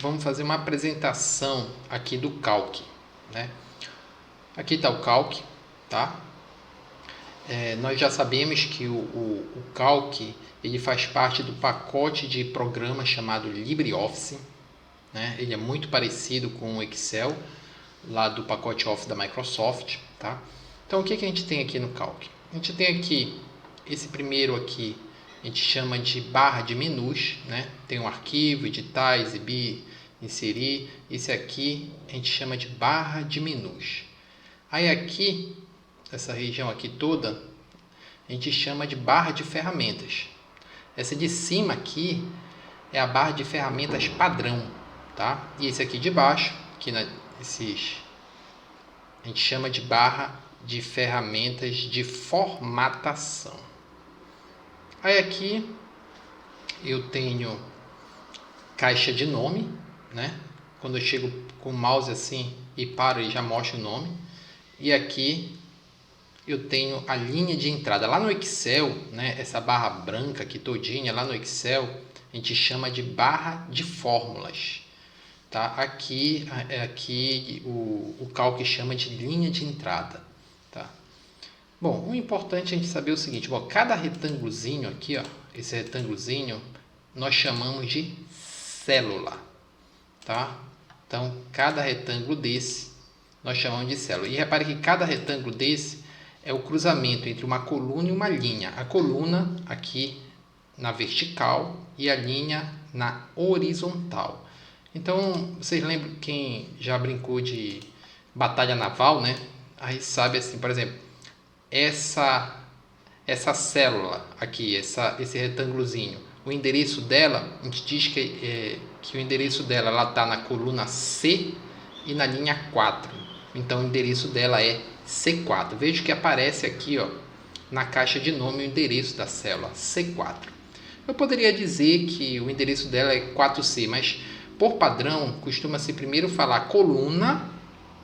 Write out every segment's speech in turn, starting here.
vamos fazer uma apresentação aqui do Calc, né? Aqui está o Calc, tá? Nós já sabemos que o Calc ele faz parte do pacote de programa chamado LibreOffice, né? Ele é muito parecido com o Excel, lá do pacote Office da Microsoft, tá? Então, o que a gente tem aqui no Calc? A gente tem aqui, esse primeiro aqui, a gente chama de barra de menus, né? Tem um arquivo, editar, exibir, inserir. Esse aqui a gente chama de barra de menus. Aí aqui, essa região aqui toda, a gente chama de barra de ferramentas. Essa de cima aqui é a barra de ferramentas padrão, tá? E esse aqui de baixo, aqui a gente chama de barra de ferramentas de formatação. Aí aqui eu tenho caixa de nome, né? Quando eu chego com o mouse assim e paro, ele já mostra o nome. E aqui eu tenho a linha de entrada. Lá no Excel, né, essa barra branca aqui todinha, lá no Excel, a gente chama de barra de fórmulas. Tá? Aqui o Calc chama de linha de entrada. Tá? Bom, o importante é a gente saber o seguinte, cada retângulozinho aqui, ó, esse retângulozinho, nós chamamos de célula. Tá? Então, cada retângulo desse, nós chamamos de célula. E repare que cada retângulo desse é o cruzamento entre uma coluna e uma linha. A coluna aqui na vertical e a linha na horizontal. Então, vocês lembram, quem já brincou de batalha naval, né? Aí sabe assim, por exemplo, essa célula aqui, esse retângulozinho, o endereço dela, a gente diz que o endereço dela está na coluna C e na linha 4. Então, o endereço dela é C4. Veja que aparece aqui, ó, na caixa de nome o endereço da célula, C4. Eu poderia dizer que o endereço dela é 4C, mas por padrão costuma-se primeiro falar coluna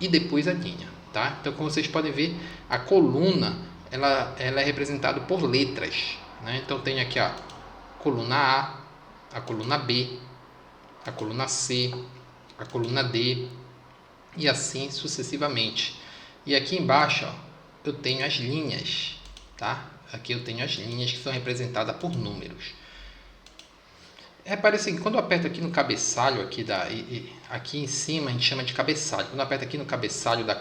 e depois a linha. Tá? Então, como vocês podem ver, a coluna ela é representada por letras. Né? Então, tem aqui a coluna A coluna B, a coluna C, a coluna D e assim sucessivamente. E aqui embaixo, ó, eu tenho as linhas, tá? Aqui eu tenho as linhas que são representadas por números. Repare assim, quando eu aperto aqui no cabeçalho, aqui em cima a gente chama de cabeçalho. Quando eu aperto aqui no cabeçalho da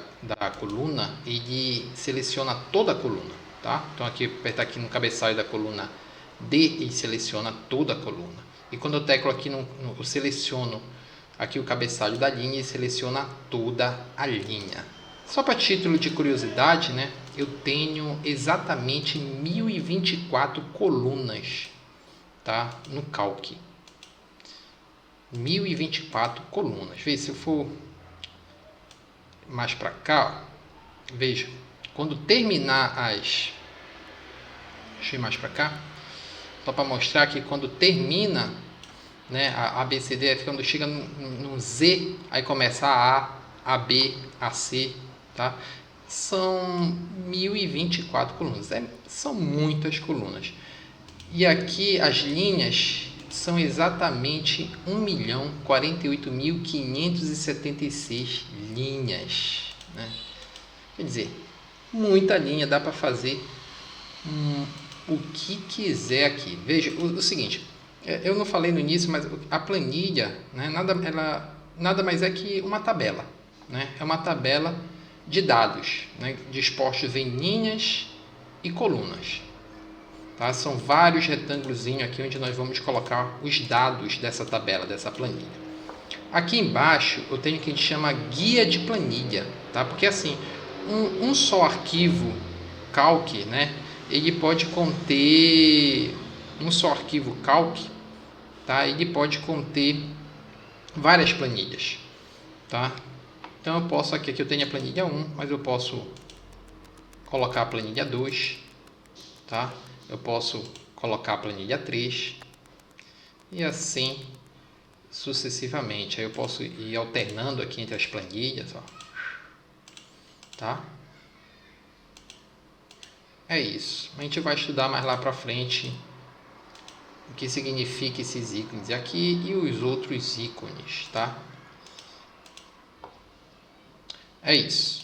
coluna, ele seleciona toda a coluna, tá? Então aqui eu aperto aqui no cabeçalho da coluna D, ele seleciona toda a coluna. E quando eu teclo aqui, eu seleciono aqui o cabeçalho da linha e seleciona toda a linha. Só para título de curiosidade, né, eu tenho exatamente 1024 colunas, tá, no Calc. 1024 colunas. Veja, se eu for mais para cá, ó, veja, quando terminar as... Deixa eu ir mais para cá. Só para mostrar que quando termina, né, a B, C, D, F, quando chega no Z, aí começa a A, B, a C, tá? São 1024 colunas, são muitas colunas. E aqui as linhas são exatamente 1.048.576 linhas, né? Quer dizer, muita linha, dá para fazer o que quiser aqui. Veja o seguinte, eu não falei no início, mas a planilha, né, nada mais é que uma tabela, né? É uma tabela de dados, né, dispostos em linhas e colunas. Tá? São vários retângulos aqui onde nós vamos colocar os dados dessa tabela, dessa planilha. Aqui embaixo eu tenho o que a gente chama guia de planilha, tá? Porque assim, um só arquivo Calc, né, ele pode conter um só arquivo Calc, tá? Ele pode conter várias planilhas, tá? Então eu posso aqui eu tenho a planilha 1, mas eu posso colocar a planilha 2, tá? Eu posso colocar a planilha 3 e assim sucessivamente. Aí eu posso ir alternando aqui entre as planilhas, ó, tá? É isso. A gente vai estudar mais lá para frente que significa esses ícones aqui e os outros ícones, tá? É isso.